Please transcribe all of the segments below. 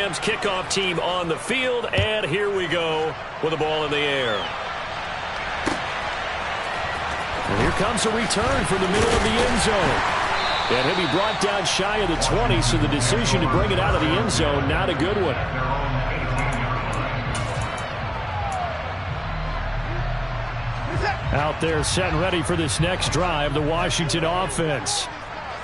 Rams kickoff team on the field, and here we go with the ball in the air. And here comes a return from the middle of the end zone. And he'll be brought down shy of the 20, so the decision to bring it out of the end zone, not a good one. Out there set and ready for this next drive, the Washington offense.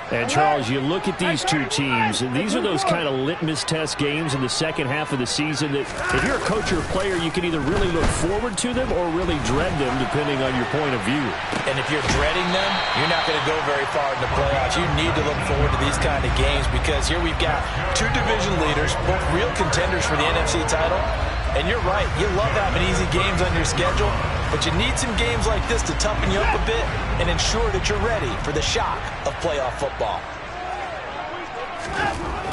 And, Charles, you look at these two teams, and these are those kind of litmus test games in the second half of the season that if you're a coach or a player, you can either really look forward to them or really dread them, depending on your point of view. And if you're dreading them, you're not going to go very far in the playoffs. You need to look forward to these kind of games because here we've got two division leaders, both real contenders for the NFC title. And you're right, you love having easy games on your schedule, but you need some games like this to toughen you up a bit and ensure that you're ready for the shock of playoff football.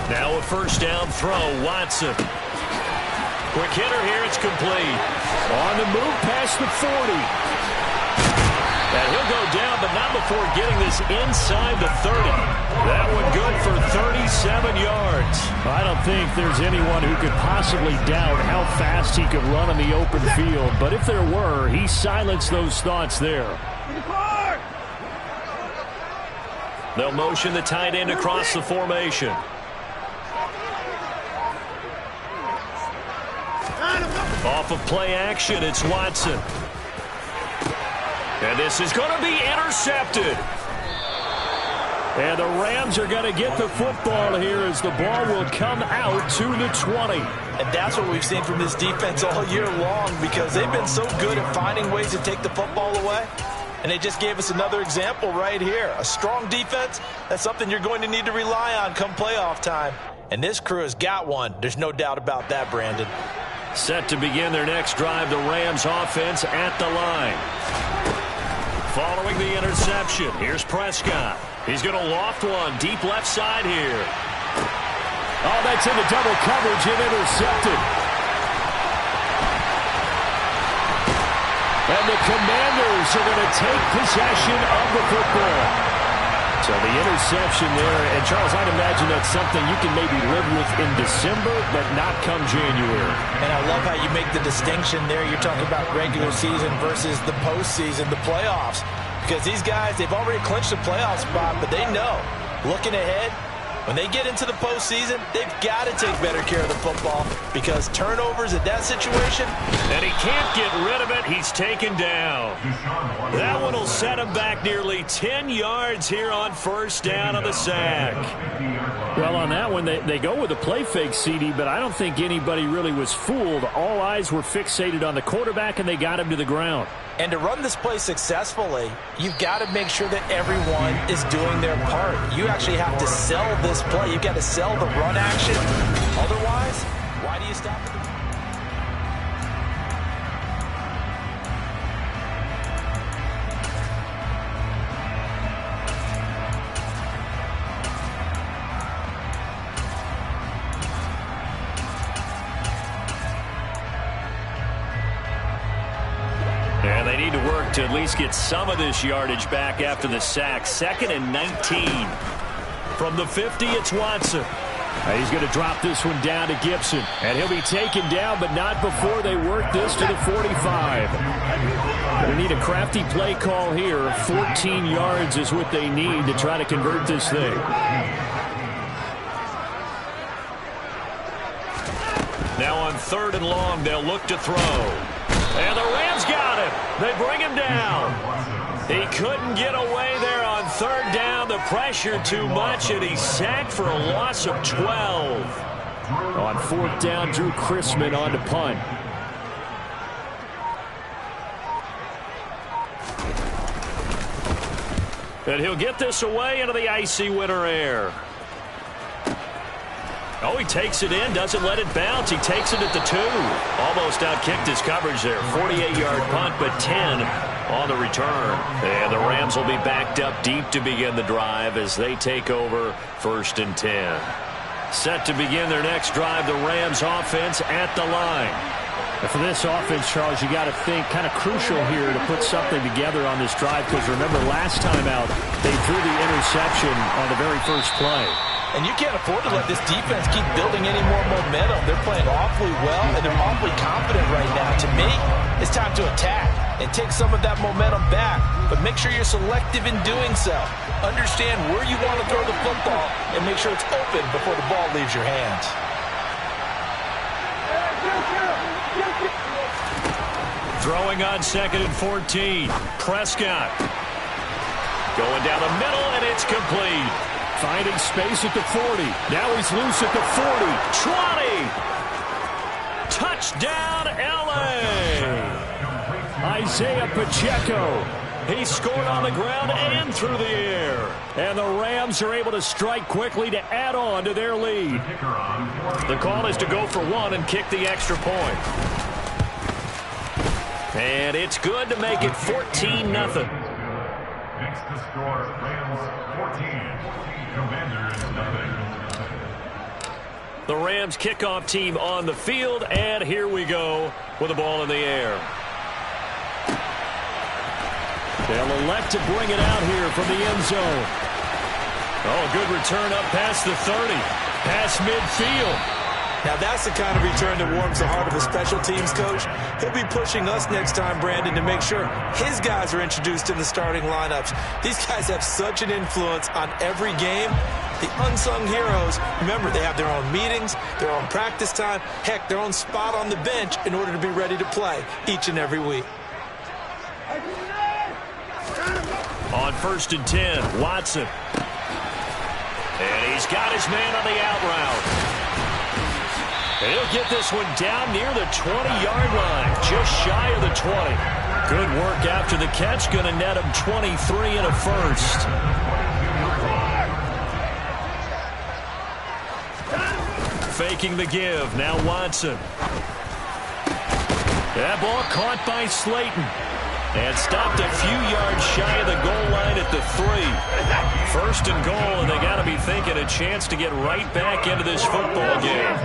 Now a first down throw, Watson. Quick hitter here, it's complete. On the move past the 40. And he'll go down, but not before getting this inside the 30. That one good for 37 yards. I don't think there's anyone who could possibly doubt how fast he could run on the open field. But if there were, he silenced those thoughts there. They'll motion the tight end across the formation. Off of play action, it's Watson. And this is going to be intercepted. And the Rams are going to get the football here as the ball will come out to the 20. And that's what we've seen from this defense all year long because they've been so good at finding ways to take the football away. And they just gave us another example right here. A strong defense, that's something you're going to need to rely on come playoff time. And this crew has got one. There's no doubt about that, Brandon. Set to begin their next drive, the Rams offense at the line. Following the interception, here's Prescott. He's going to loft one deep left side here. Oh, that's in the double coverage and intercepted. And the Commanders are going to take possession of the football. So the interception there, and Charles, I'd imagine that's something you can maybe live with in December, but not come January. And I love how you make the distinction there. You're talking about regular season versus the postseason, the playoffs. Because these guys, they've already clinched a playoff spot, but they know, looking ahead, when they get into the postseason, they've got to take better care of the football because turnovers at that situation. And he can't get rid of it. He's taken down. That one will set him back nearly 10 yards here on first down on the sack. Well, on that one, they go with a play fake, CD, but I don't think anybody really was fooled. All eyes were fixated on the quarterback, and they got him to the ground. And to run this play successfully, you've got to make sure that everyone is doing their part. You actually have to sell this play. You've got to sell the run action. Otherwise, why do you stop it? And they need to work to at least get some of this yardage back after the sack. 2nd and 19. From the 50, it's Watson. He's going to drop this one down to Gibson. And he'll be taken down, but not before they work this to the 45. They need a crafty play call here. 14 yards is what they need to try to convert this thing. Now on 3rd and long, they'll look to throw. And the Rams got him. They bring him down. He couldn't get away there on 3rd down. The pressure too much, and he's sacked for a loss of 12. On 4th down, Drew Chrisman on to punt. And he'll get this away into the icy winter air. Oh, he takes it in, doesn't let it bounce. He takes it at the 2. Almost outkicked his coverage there. 48-yard punt, but 10 on the return. And the Rams will be backed up deep to begin the drive as they take over 1st and 10. Set to begin their next drive, the Rams offense at the line. And for this offense, Charles, you got to think kind of crucial here to put something together on this drive because remember last time out, they threw the interception on the very first play. And you can't afford to let this defense keep building any more momentum. They're playing awfully well, and they're awfully confident right now. To me, it's time to attack and take some of that momentum back. But make sure you're selective in doing so. Understand where you want to throw the football and make sure it's open before the ball leaves your hands. Throwing on 2nd and 14. Prescott. Going down the middle, and it's complete. Finding space at the 40. Now he's loose at the 40. 20. Touchdown, L.A. Isaiah Pacheco. He scored on the ground and through the air. And the Rams are able to strike quickly to add on to their lead. The call is to go for one and kick the extra point. And it's good to make it 14-0. Next to score, Rams 14, Commanders nothing. The Rams kickoff team on the field, and here we go with the ball in the air. They'll elect to bring it out here from the end zone. Oh, good return up past the 30. Past midfield. Now that's the kind of return that warms the heart of a special teams coach. He'll be pushing us next time, Brandon, to make sure his guys are introduced in the starting lineups. These guys have such an influence on every game. The unsung heroes, remember, they have their own meetings, their own practice time, heck, their own spot on the bench in order to be ready to play each and every week. On 1st and 10, Watson. And he's got his man on the out route. And he'll get this one down near the 20-yard line, just shy of the 20. Good work after the catch, going to net him 23 and a first. Faking the give, now Watson. That ball caught by Slayton. And stopped a few yards shy of the goal line at the 3. 1st and goal, and they got to be thinking a chance to get right back into this football game.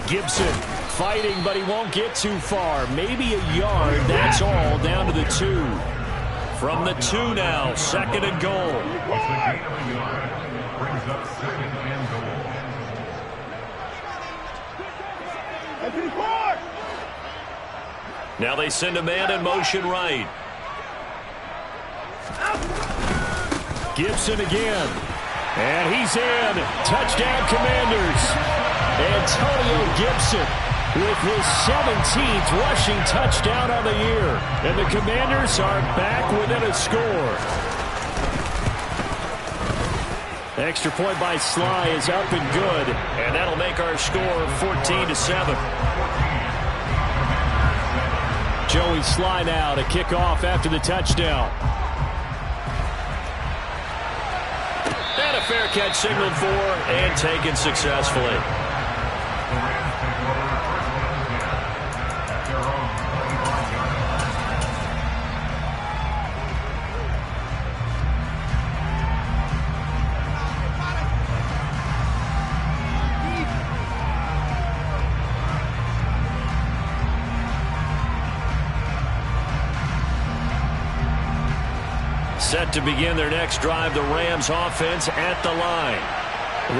Gibson fighting, but he won't get too far. Maybe a yard, that's all, down to the 2. From the 2 now, 2nd and goal. Once the gain of a yard brings up 2nd and goal. Now they send a man in motion right. Gibson again. And he's in. Touchdown, Commanders. Antonio Gibson with his 17th rushing touchdown on the year. And the Commanders are back within a score. Extra point by Sly is up and good. And that'll make our score 14-7. Joey Sly now to kick off after the touchdown. And a fair catch signaled for and taken successfully. Set to begin their next drive, the Rams offense at the line.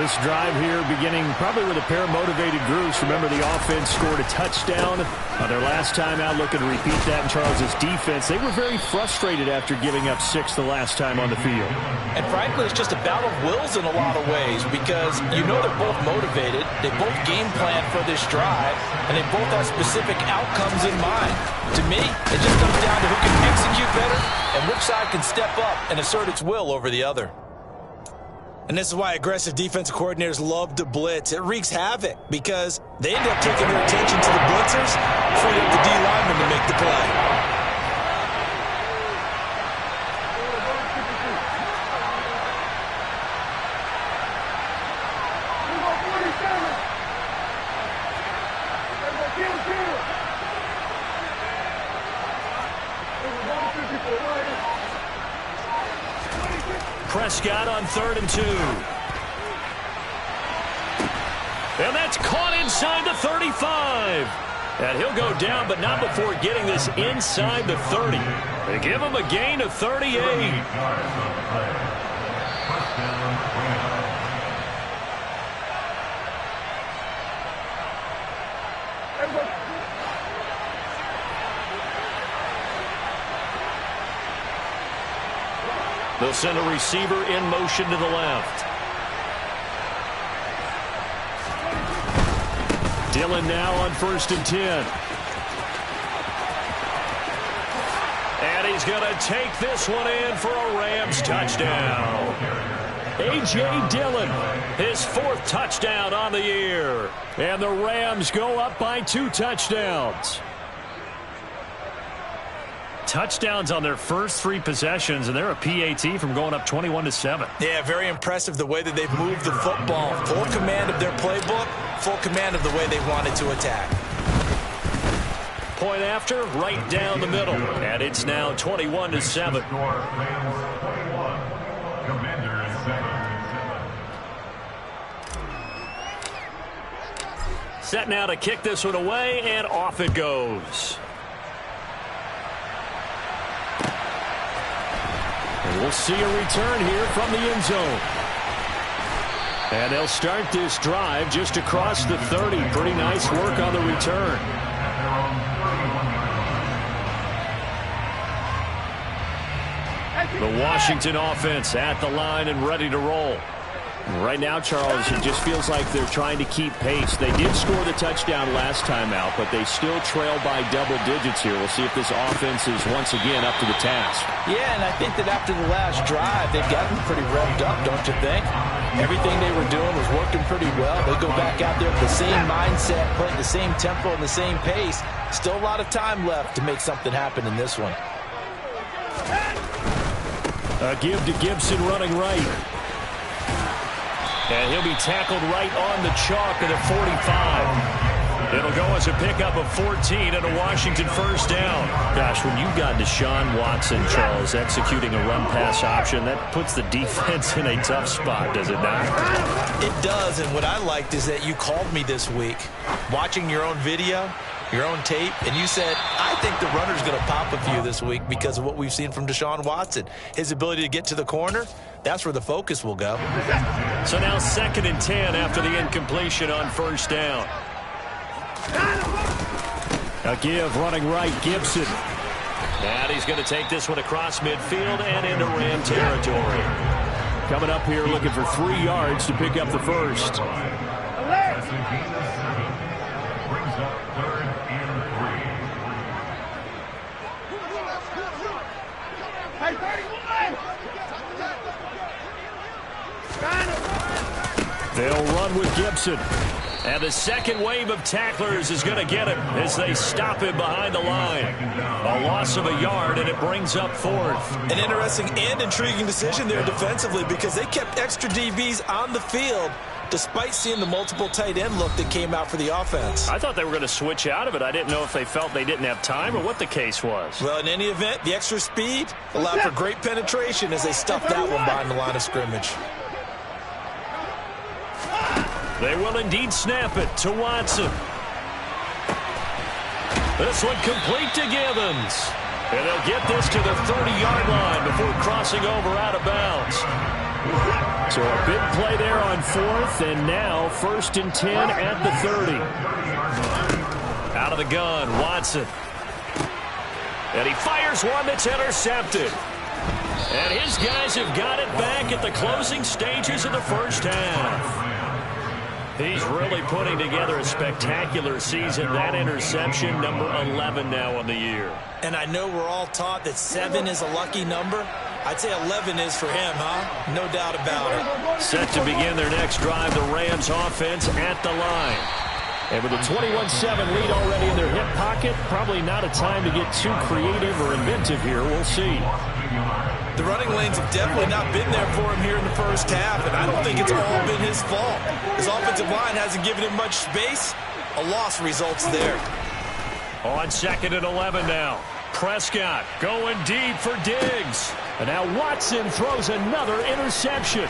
This drive here beginning probably with a pair of motivated groups. Remember, the offense scored a touchdown on their last time out. Looking to repeat that in Charles's defense. They were very frustrated after giving up 6 the last time on the field. And frankly, it's just a battle of wills in a lot of ways because you know they're both motivated. They both game plan for this drive, and they both have specific outcomes in mind. To me, it just comes down to who can execute better and which side can step up and assert its will over the other. And this is why aggressive defensive coordinators love to blitz. It wreaks havoc because they end up taking their attention to the blitzers, free up the D lineman to make the play. Prescott on 3rd and 2. And that's caught inside the 35. And he'll go down, but not before getting this inside the 30. They give him a gain of 38. They'll send a receiver in motion to the left. Dillon now on 1st and 10. And he's going to take this one in for a Rams touchdown. A.J. Dillon, his 4th touchdown on the year. And the Rams go up by 2 touchdowns. Touchdowns on their first 3 possessions, and they're a PAT from going up 21-7. Yeah, very impressive the way that they've moved the football. Full command of their playbook, full command of the way they wanted to attack. Point after, right down the middle. And it's now 21-7. Set now to kick this one away, and off it goes. And we'll see a return here from the end zone. And they'll start this drive just across the 30. Pretty nice work on the return. The Washington offense at the line and ready to roll. Right now, Charles, it just feels like they're trying to keep pace. They did score the touchdown last time out, but they still trail by double digits here. We'll see if this offense is once again up to the task. Yeah, and I think that after the last drive, they've gotten pretty revved up, don't you think? Everything they were doing was working pretty well. They go back out there with the same mindset, playing the same tempo and the same pace. Still a lot of time left to make something happen in this one. A give to Gibson running right. And he'll be tackled right on the chalk at the 45. It'll go as a pickup of 14 and a Washington first down. Gosh, when you've got Deshaun Watson, Charles, executing a run-pass option, that puts the defense in a tough spot, does it not? It does, and what I liked is that you called me this week, watching your own video, your own tape, and you said, I think the runner's going to pop a few this week because of what we've seen from Deshaun Watson. His ability to get to the corner, that's where the focus will go. So now 2nd and 10 after the incompletion on first down. A give running right, Gibson. And he's going to take this one across midfield and into Ram territory. Coming up here looking for 3 yards to pick up the first. Brings up 3rd and 3. They'll run with Gibson. And the second wave of tacklers is going to get him as they stop him behind the line. A loss of a yard, and it brings up 4th. An interesting and intriguing decision there defensively because they kept extra DBs on the field despite seeing the multiple tight end look that came out for the offense. I thought they were going to switch out of it. I didn't know if they felt they didn't have time or what the case was. Well, in any event, the extra speed allowed for great penetration as they stuffed that one behind the line of scrimmage. They will indeed snap it to Watson. This one complete to Gibbons. And they'll get this to the 30-yard line before crossing over out of bounds. So a big play there on 4th, and now 1st and 10 at the 30. Out of the gun, Watson. And he fires one that's intercepted. And his guys have got it back at the closing stages of the first half. He's really putting together a spectacular season. That interception, number 11 now on the year. And I know we're all taught that 7 is a lucky number. I'd say 11 is for him, huh? No doubt about it. Set to begin their next drive, the Rams offense at the line. And with a 21-7 lead already in their hip pocket, probably not a time to get too creative or inventive here. We'll see. The running lanes have definitely not been there for him here in the first half, and I don't think it's all been his fault. His offensive line hasn't given him much space. A loss results there. On 2nd and 11 now. Prescott going deep for Diggs. And now Watson throws another interception.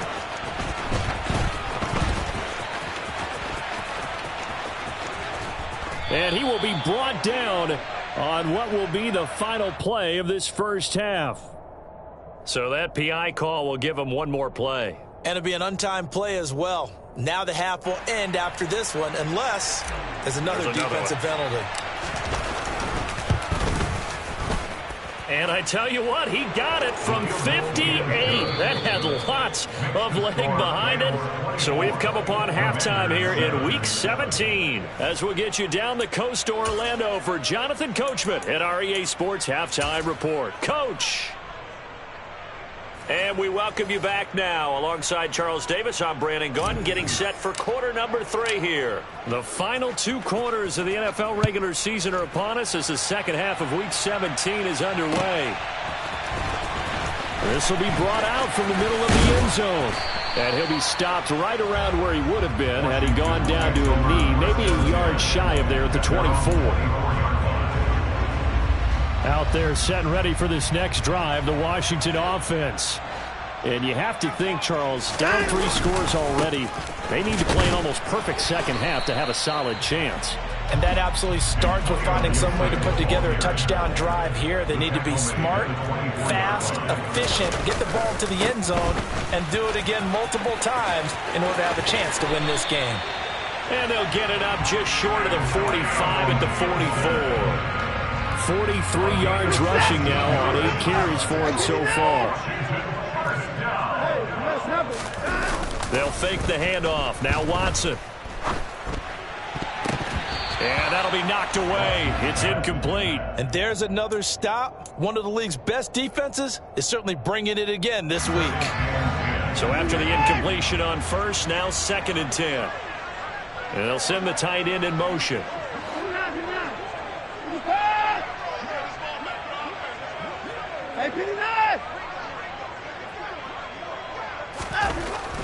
And he will be brought down on what will be the final play of this first half. So that PI call will give him one more play. And it'll be an untimed play as well. Now the half will end after this one, unless there's another defensive penalty. And I tell you what, he got it from 58. That had lots of leg behind it. So we've come upon halftime here in Week 17. As we'll get you down the coast to Orlando for Jonathan Coachman at our EA Sports Halftime Report. Coach. And we welcome you back now. Alongside Charles Davis, I'm Brandon Gaudin, getting set for quarter number 3 here. The final 2 quarters of the NFL regular season are upon us as the second half of Week 17 is underway. This will be brought out from the middle of the end zone. And he'll be stopped right around where he would have been had he gone down to a knee, maybe a yard shy of there at the 24. Out there set and ready for this next drive, the Washington offense. And you have to think, Charles, down 3 scores already. They need to play an almost perfect second half to have a solid chance. And that absolutely starts with finding some way to put together a touchdown drive here. They need to be smart, fast, efficient, get the ball to the end zone, and do it again multiple times in order to have a chance to win this game. And they'll get it up just short of the 45 at the 44. 43 yards rushing now on 8 carries for him so far. They'll fake the handoff. Now Watson. And that'll be knocked away. It's incomplete. And there's another stop. One of the league's best defenses is certainly bringing it again this week. So after the incompletion on first, now 2nd and 10. And they'll send the tight end in motion.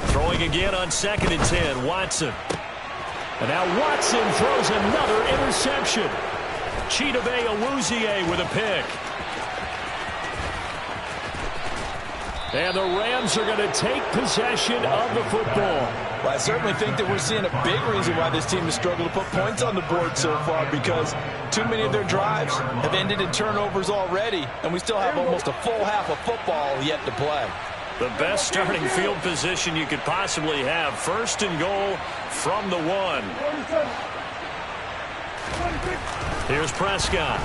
Throwing again on 2nd and 10, Watson. And now Watson throws another interception. Chidobe Awuzie with a pick. And the Rams are going to take possession of the football. Well, I certainly think that we're seeing a big reason why this team has struggled to put points on the board so far, because too many of their drives have ended in turnovers already, and we still have almost a full half of football yet to play. The best starting field position you could possibly have. 1st and goal from the 1. Here's Prescott.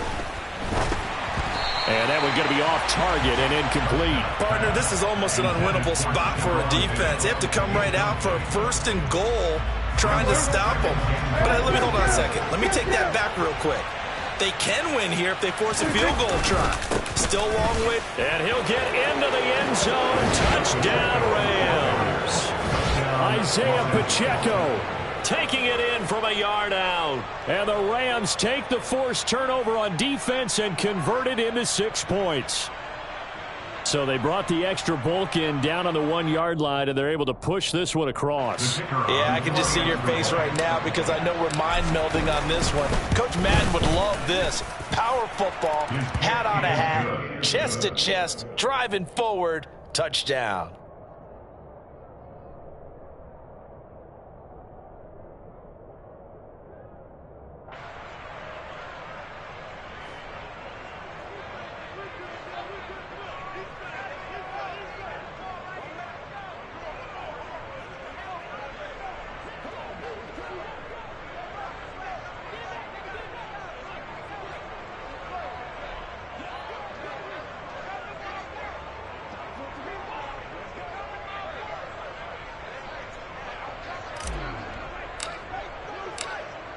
And that one's going to be off target and incomplete. Partner, this is almost an unwinnable spot for a defense. They have to come right out for a 1st and goal trying to stop them. But let me hold on a second. Let me take that back real quick. They can win here if they force a field goal try. Still a long way. And he'll get into the end zone. Touchdown, Rams. Isaiah Pacheco taking it in from a yard out. And the Rams take the forced turnover on defense and convert it into 6 points. So they brought the extra bulk in down on the 1-yard line, and they're able to push this one across. Yeah, I can just see your face right now because I know we're mind melding on this one. Coach Madden would love this. Power football, hat on a hat, chest to chest, driving forward, touchdown.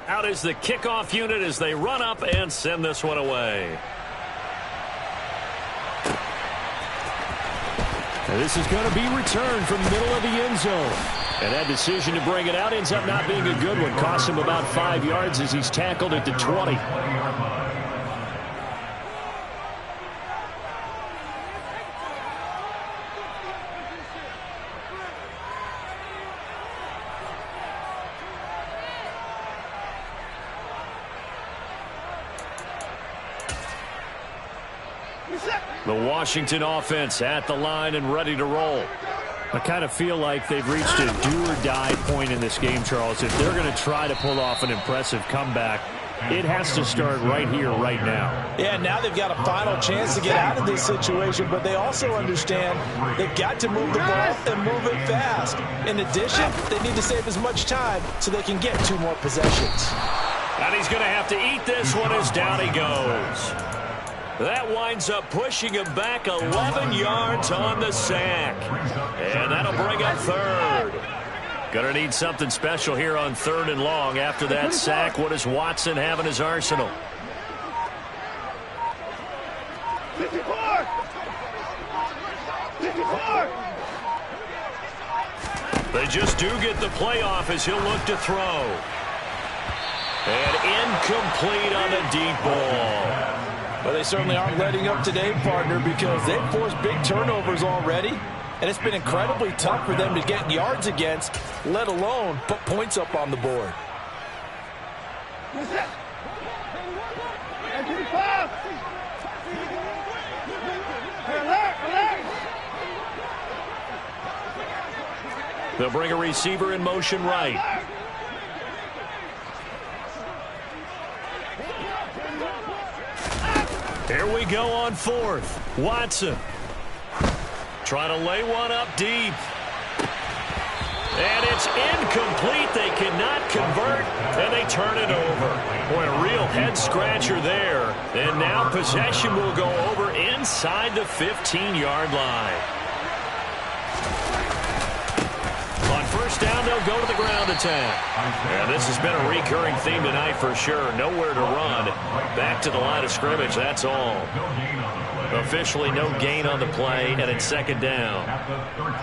Out is the kickoff unit as they run up and send this one away. And this is going to be returned from the middle of the end zone. And that decision to bring it out ends up not being a good one. Cost him about 5 yards as he's tackled at the 20. The Washington offense at the line and ready to roll. I kind of feel like they've reached a do-or-die point in this game, Charles. If they're going to try to pull off an impressive comeback, it has to start right here, right now. Yeah, now they've got a final chance to get out of this situation, but they also understand they've got to move the ball and move it fast. In addition, they need to save as much time so they can get 2 more possessions. And he's going to have to eat this one as down he goes. That winds up pushing him back 11 yards on the sack. And that'll bring up third. Going to need something special here on 3rd and long. After that sack, what does Watson have in his arsenal? They just do get the playoff as he'll look to throw. And incomplete on the deep ball. Well, they certainly aren't letting up today, partner, because they've forced big turnovers already. And it's been incredibly tough for them to get yards against, let alone put points up on the board. They'll bring a receiver in motion right. Here we go on 4th. Watson trying to lay one up deep. And it's incomplete. They cannot convert, and they turn it over. Boy, a real head-scratcher there. And now possession will go over inside the 15-yard line. On 1st down, they'll go to the ground attack. And this has been a recurring theme tonight for sure. Nowhere to run. Back to the line of scrimmage, that's all. Officially no gain on the play, and it's 2nd down.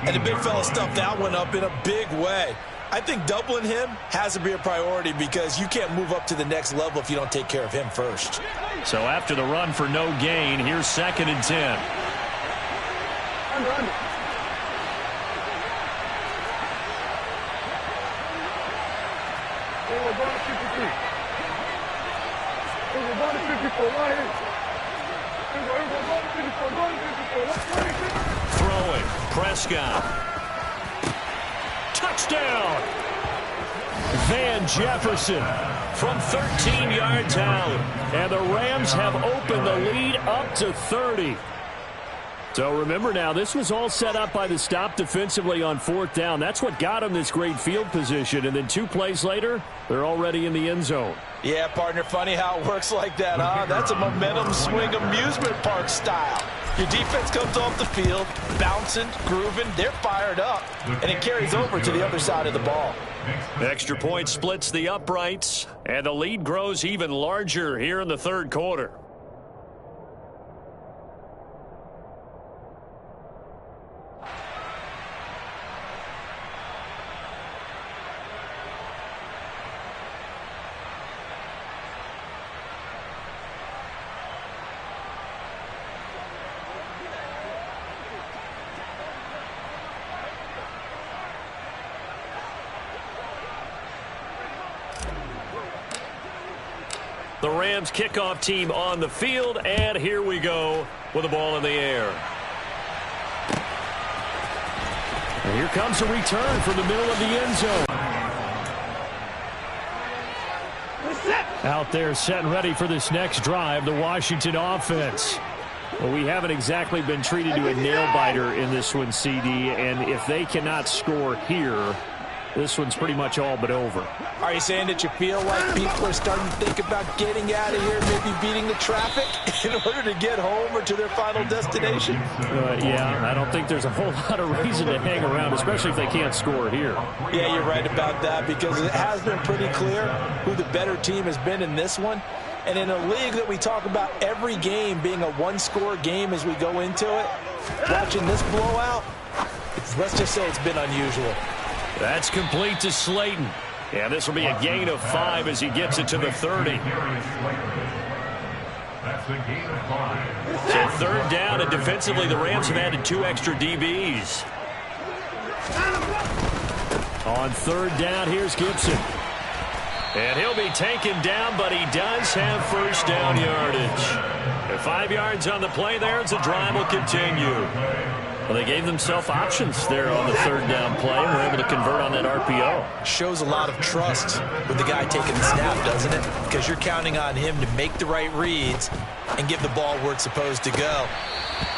And the big fella stuffed that one up in a big way. I think doubling him has to be a priority because you can't move up to the next level if you don't take care of him first. So after the run for no gain, here's 2nd and 10. Throwing, Prescott. Touchdown! Van Jefferson from 13 yards out. And the Rams have opened the lead up to 30. So remember now, this was all set up by the stop defensively on 4th down. That's what got them this great field position. And then 2 plays later, they're already in the end zone. Yeah, partner, funny how it works like that, huh? That's a momentum swing amusement park style. Your defense comes off the field, bouncing, grooving, they're fired up, and it carries over to the other side of the ball. Extra point splits the uprights, and the lead grows even larger here in the 3rd quarter. The Rams kickoff team on the field, and here we go with the ball in the air. And here comes a return from the middle of the end zone. Out there set and ready for this next drive, the Washington offense. Well, we haven't exactly been treated to a nail-biter in this one, CD, and if they cannot score here, this one's pretty much all but over. Are you saying that you feel like people are starting to think about getting out of here, maybe beating the traffic in order to get home or to their final destination? Yeah, I don't think there's a whole lot of reason to hang around, especially if they can't score here. Yeah, you're right about that because it has been pretty clear who the better team has been in this one. And in a league that we talk about every game being a one-score game as we go into it, watching this blowout, let's just say it's been unusual. That's complete to Slayton. And this will be a gain of 5 as he gets it to the 30. That's a gain of 5. So 3rd down, and defensively the Rams have added 2 extra DBs. On 3rd down, here's Gibson. And he'll be taken down, but he does have 1st down yardage. And 5 yards on the play there as the drive will continue. Well, they gave themselves options there on the third down play and were able to convert on that RPO. Shows a lot of trust with the guy taking the snap, doesn't it? Because you're counting on him to make the right reads and give the ball where it's supposed to go.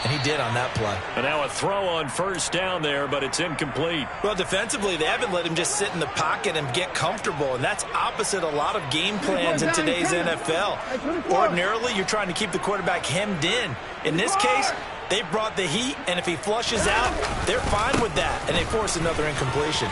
And he did on that play. And now a throw on first down there, but it's incomplete. Well, defensively, they haven't let him just sit in the pocket and get comfortable, and that's opposite a lot of game plans in today's NFL. Ordinarily, you're trying to keep the quarterback hemmed in. In this case, they brought the heat, and if he flushes out, they're fine with that, and they force another incompletion.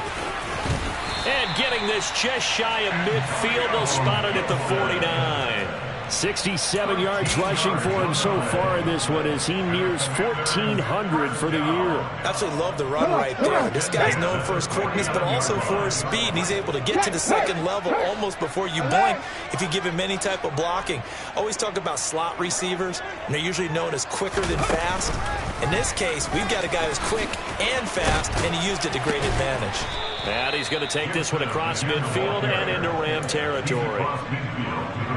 And getting this just shy of midfield, they'll spot it at the 49. 67 yards rushing for him so far in this one as he nears 1,400 for the year. Absolutely love the run right there. This guy's known for his quickness, but also for his speed. And he's able to get to the second level almost before you blink if you give him any type of blocking. Always talk about slot receivers, and they're usually known as quicker than fast. In this case, we've got a guy who's quick and fast, and he used it to great advantage. And he's going to take this one across midfield and into Ram territory.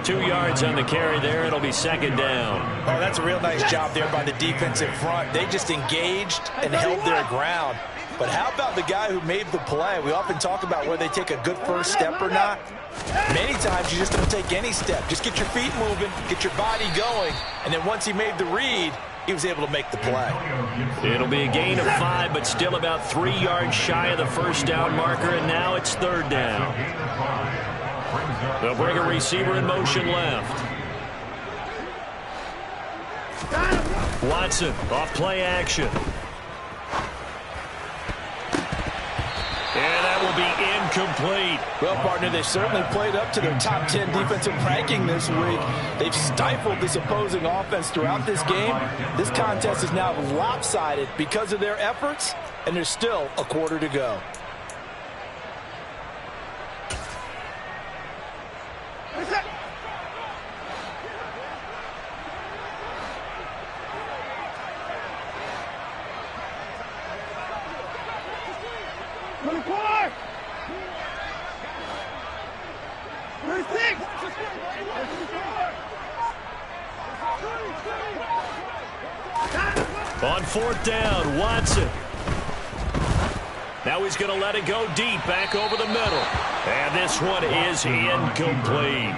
2 yards on the carry there. It'll be second down. Oh, that's a real nice job there by the defensive front. They just engaged and held their ground. But how about the guy who made the play? We often talk about whether they take a good first step or not. Many times you just don't take any step. Just get your feet moving, get your body going, and then once he made the read, he was able to make the play. It'll be a gain of 5, but still about 3 yards shy of the first down marker, and now it's third down. They'll bring a receiver in motion left. Watson off play action. And that will be incomplete. Well, partner, they certainly played up to their top 10 defensive ranking this week. They've stifled this opposing offense throughout this game. This contest is now lopsided because of their efforts, and there's still a quarter to go. On fourth down, Watson. Now he's going to let it go deep, back over the middle. And this one is incomplete.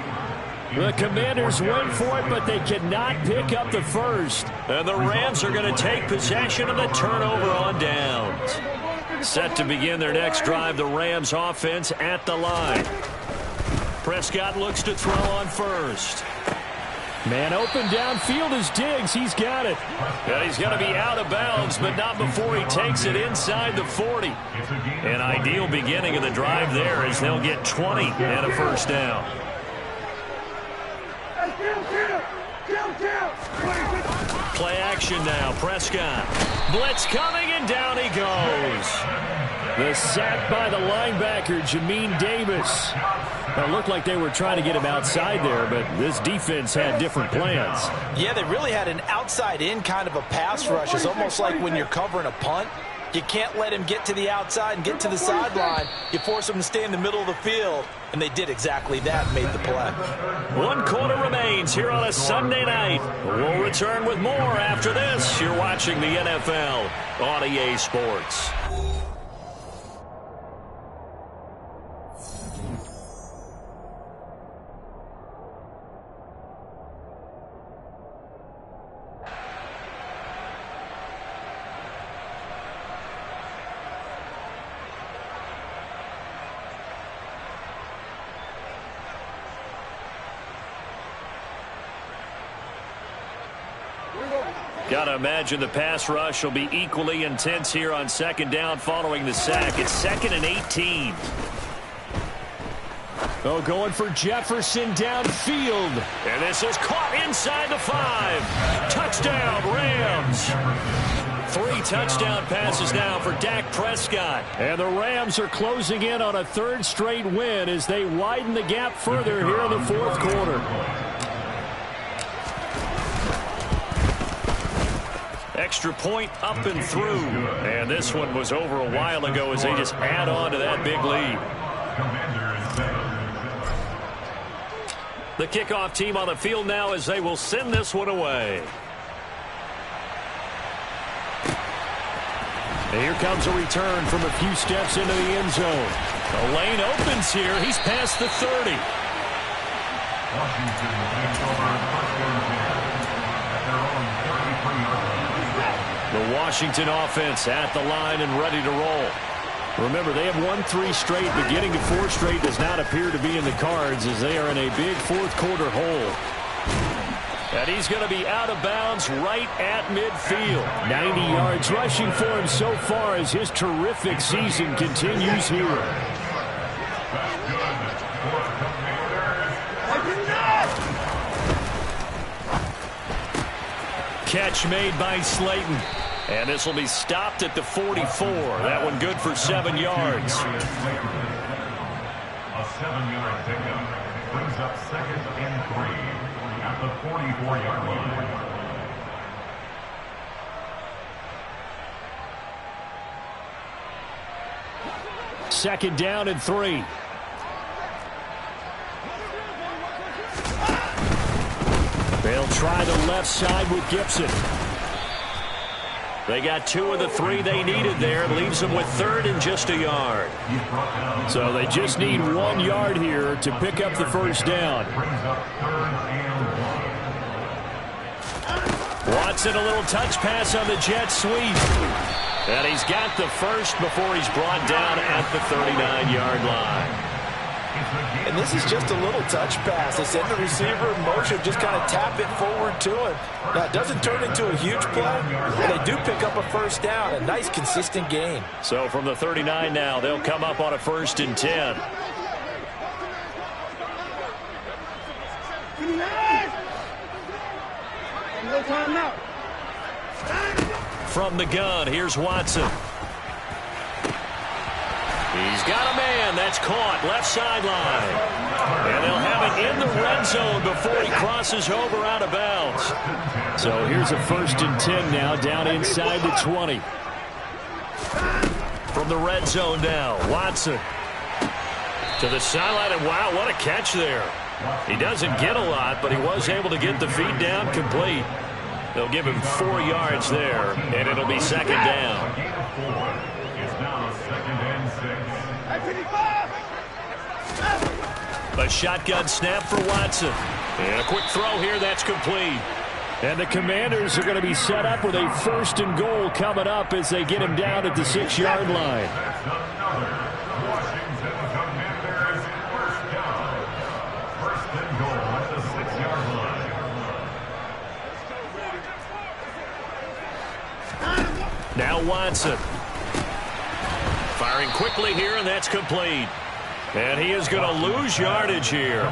The Commanders went for it, but they cannot pick up the first. And the Rams are going to take possession of the turnover on downs. Set to begin their next drive, the Rams offense at the line. Prescott looks to throw on first. Man open downfield is Diggs. He's got it. And he's going to be out of bounds, but not before he takes it inside the 40. An ideal beginning of the drive there as they'll get 20 and a first down. Play action now. Prescott. Blitz coming, and down he goes. The sack by the linebacker, Jamin Davis. It looked like they were trying to get him outside there, but this defense had different plans. Yeah, they really had an outside-in kind of a pass rush. It's almost like when you're covering a punt. You can't let him get to the outside and get to the sideline. You force him to stay in the middle of the field, and they did exactly that and made the play. 1 quarter remains here on a Sunday night. We'll return with more after this. You're watching the NFL on EA Sports. Gotta imagine the pass rush will be equally intense here on second down following the sack. It's 2nd and 18. Oh, going for Jefferson downfield. And this is caught inside the 5. Touchdown, Rams. 3 touchdown passes now for Dak Prescott. And the Rams are closing in on a 3rd straight win as they widen the gap further here in the 4th quarter. Extra point up and through. And this one was over a while ago as they just add on to that big lead. The kickoff team on the field now as they will send this one away. And here comes a return from a few steps into the end zone. The lane opens here. He's past the 30. Washington takes over first down at their own 33-yard line. The Washington offense at the line and ready to roll. Remember, they have won 3 straight. Beginning to 4 straight does not appear to be in the cards as they are in a big fourth quarter hole. And he's going to be out of bounds right at midfield. 90 yards rushing for him so far as his terrific season continues here. Catch made by Slayton. And this will be stopped at the 44. That one good for 7 yards. A 7-yard pickup brings up 2nd and 3 at the 44-yard line. Second down and 3. They'll try the left side with Gibson. They got 2 of the 3 they needed there. Leaves them with 3rd and just a yard. So they just need 1 yard here to pick up the first down. Watson, a little touch pass on the jet sweep. And he's got the first before he's brought down at the 39-yard line. And this is just a little touch pass. They send the receiver in motion, just kind of tap it forward to him. Now, it doesn't turn into a huge play, but they do pick up a first down. A nice, consistent gain. So from the 39 now, they'll come up on a 1st and 10. From the gun, here's Watson. He's got a man. That's caught. Left sideline. And they'll have it in the red zone before he crosses over out of bounds. So here's a 1st and 10 now, down inside the 20. From the red zone now, Watson. To the sideline, and wow, what a catch there. He doesn't get a lot, but he was able to get the feet down complete. They'll give him 4 yards there, and it'll be 2nd down. It's now 2nd and 6. A shotgun snap for Watson. And a quick throw here, that's complete. And the Commanders are going to be set up with a 1st and goal coming up as they get him down at the 6-yard line. That's another Washington Commanders first down. 1st and goal at the 6-yard line. Now Watson. Firing quickly here, and that's complete. And he is going to lose yardage here.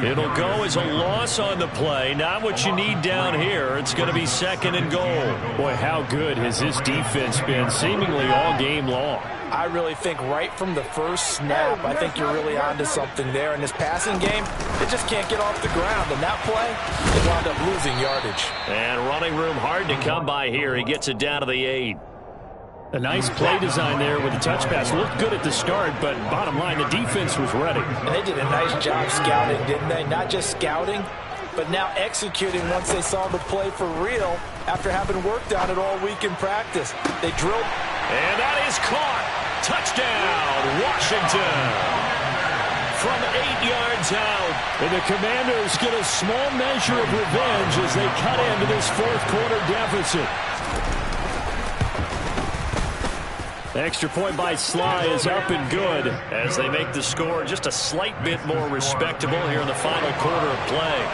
It'll go as a loss on the play. Not what you need down here. It's going to be 2nd and goal. Boy, how good has this defense been seemingly all game long. I really think right from the first snap, I think you're really onto something there. In this passing game, it just can't get off the ground. And that play, they wound up losing yardage. And running room hard to come by here. He gets it down to the 8. A nice play design there with the touch pass. Looked good at the start, but bottom line, the defense was ready. And they did a nice job scouting, didn't they? Not just scouting, but now executing once they saw the play for real after having worked on it all week in practice. They drilled. And that is caught. Touchdown, Washington. From 8 yards out. And the Commanders get a small measure of revenge as they cut into this fourth quarter deficit. Extra point by Sly is up and good as they make the score just a slight bit more respectable here in the final quarter of play.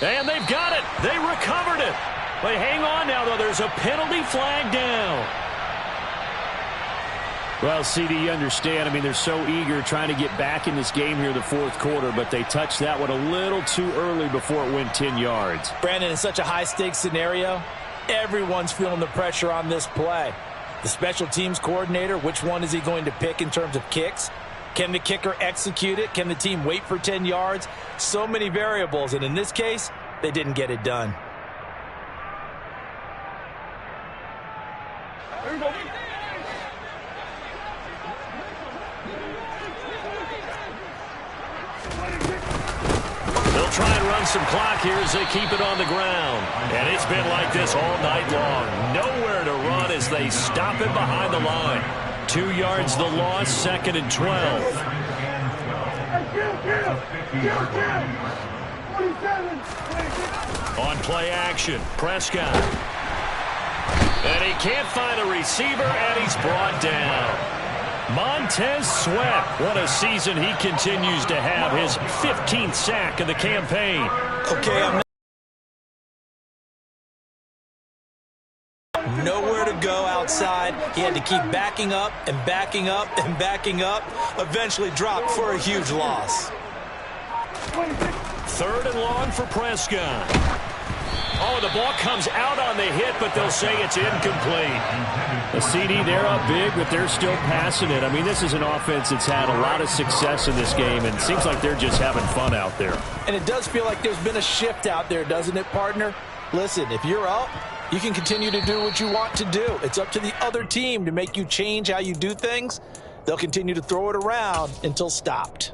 And they've got it. They recovered it. But hang on now, though. There's a penalty flag down. Well, CD, you understand. I mean, they're so eager trying to get back in this game here in the fourth quarter, but they touched that one a little too early before it went 10 yards. Brandon, in such a high-stakes scenario, everyone's feeling the pressure on this play. The special teams coordinator, which one is he going to pick in terms of kicks? Can the kicker execute it? Can the team wait for 10 yards? So many variables, and in this case, they didn't get it done. They'll They'll try and run some clock here as they keep it on the ground. And it's been like this all night long. Nowhere to run as they stop it behind the line. 2 yards the loss, 2nd and 12. On play action, Prescott. And he can't find a receiver, and he's brought down. Montez Sweat, what a season he continues to have, his 15th sack of the campaign. Okay, nowhere to go outside. He had to keep backing up and backing up and backing up. Eventually dropped for a huge loss. 3rd and long for Prescott. Oh, the ball comes out on the hit, but they'll say it's incomplete. A CD, they're up big, but they're still passing it. I mean, this is an offense that's had a lot of success in this game, and it seems like they're just having fun out there. And it does feel like there's been a shift out there, doesn't it, partner? Listen, if you're up, you can continue to do what you want to do. It's up to the other team to make you change how you do things. They'll continue to throw it around until stopped.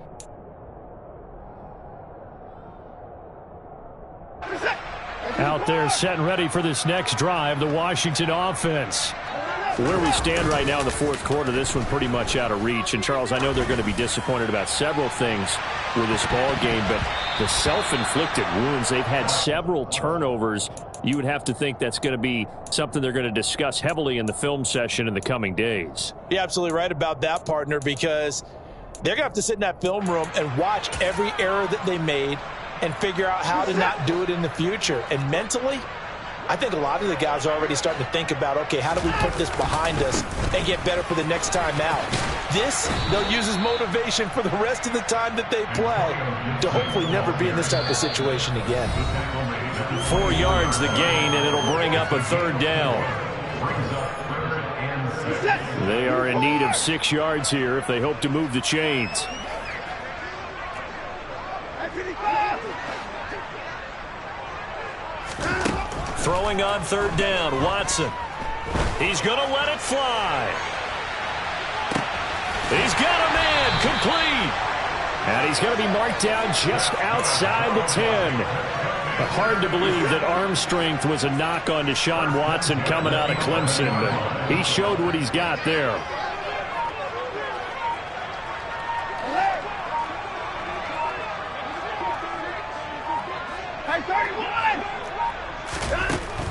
Out there set and ready for this next drive, the Washington offense. Where we stand right now in the 4th quarter, this one pretty much out of reach. And, Charles, I know they're going to be disappointed about several things with this ball game, but the self-inflicted wounds, they've had several turnovers. You would have to think that's going to be something they're going to discuss heavily in the film session in the coming days. You're absolutely right about that, partner, because they're going to have to sit in that film room and watch every error that they made and figure out how to not do it in the future. And mentally, I think a lot of the guys are already starting to think about, okay, how do we put this behind us and get better for the next time out? This, they'll use as motivation for the rest of the time that they play to hopefully never be in this type of situation again. 4 yards the gain, and it'll bring up a 3rd down. They are in need of 6 yards here if they hope to move the chains. Throwing on 3rd down, Watson. He's going to let it fly. He's got a man, complete. And he's going to be marked down just outside the 10. Hard to believe that arm strength was a knock on Deshaun Watson coming out of Clemson, but he showed what he's got there.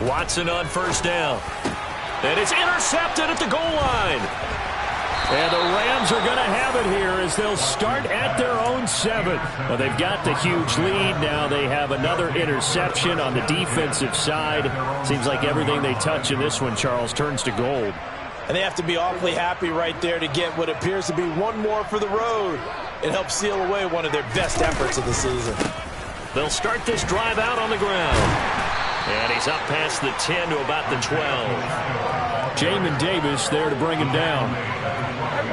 Watson on 1st down. And it's intercepted at the goal line. And the Rams are going to have it here as they'll start at their own 7. Well, they've got the huge lead. Now they have another interception on the defensive side. Seems like everything they touch in this one, Charles, turns to gold. And they have to be awfully happy right there to get what appears to be one more for the road. It helps seal away one of their best efforts of the season. They'll start this drive out on the ground. And he's up past the 10 to about the 12. Jamin Davis there to bring him down.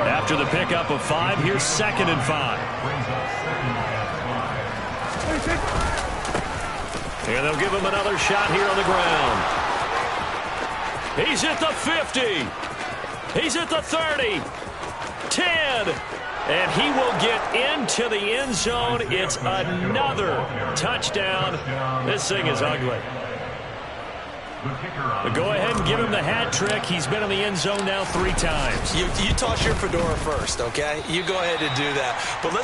After the pickup of 5, here's 2nd and 5. And they'll give him another shot here on the ground. He's at the 50. He's at the 30. 10. And he will get into the end zone. It's another touchdown. This thing is ugly. But go ahead and give him the hat trick. He's been in the end zone now 3 times. You toss your fedora first, okay? You go ahead and do that. But let's